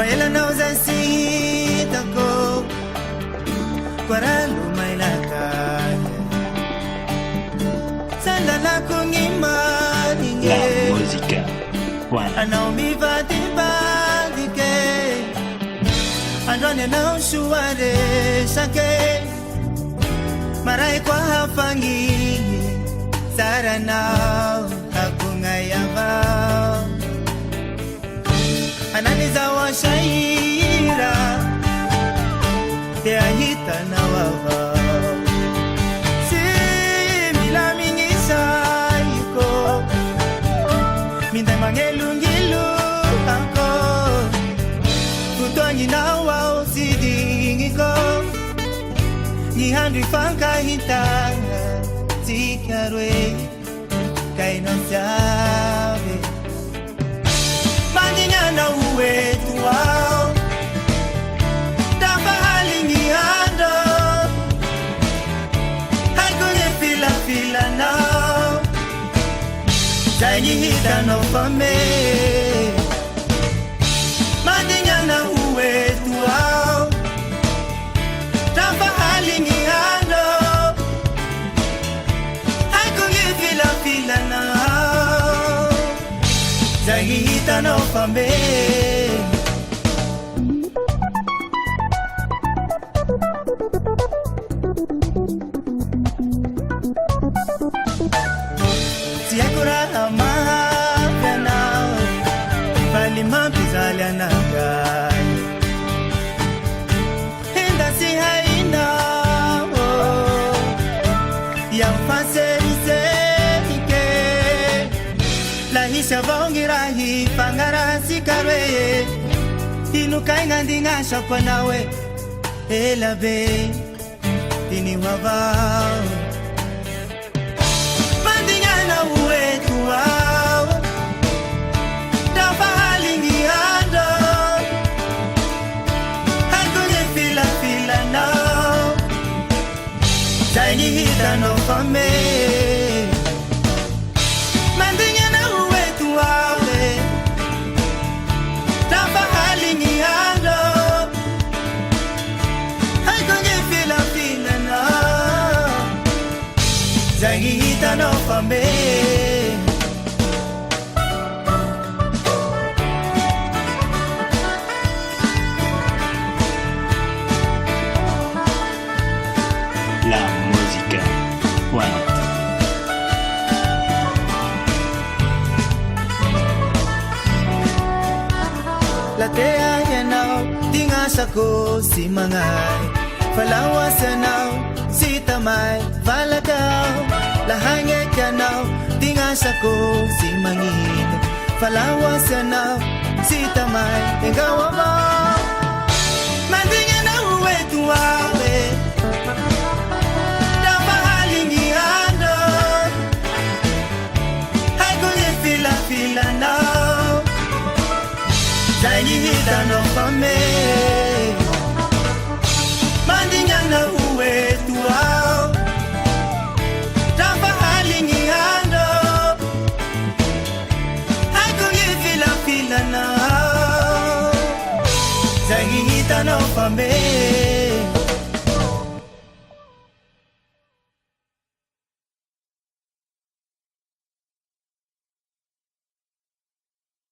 Paela nauzasita ko para lumaylakad. Sandala kong imaninge La música One. Anaw mi vati-vati-ke Andone na usuare sake Maray kwa hafangi Saranao hakungayaba Ananiza wa shaira Te ahita na wava Si mila mingi saiko Minday mangelungilu ako Tutuangi na wao sidingi ko Nihandri fangkahita Zikarwe Kainan sabi Mandinya na uwe tuwao Tapahalingi ando Haikuye fila now Zaini hita no fame Mandinya na uwe tuwao Tapahalingi ando Haikuye fila now Zahita no fame Siakura amahapya nao Bali mapizali anagai Hinda si haina Yang fase Lahisha vaongirahi pangara sikarwe Inukai ngandingasha kwa nawe Elabe Tini wabao Mandinya na uwetu wao Tapahalingi ando Hakunye fila nao Zaini hita no fame Zahita no fame La música One. Latea yanao Tingasa ko si mangay Falawas yanao Si tamay falagaw Lahange kanao Tingasa ko si mangin Falawas yanao Si tamay Engawa mo Mandinga na uwe tuwawe Dapahalingi ando Haikuye fila now Zaini hita no fame Mandinga na uwe tuwao Tapahalingi ando Haikuye fila now Zaini hita no fame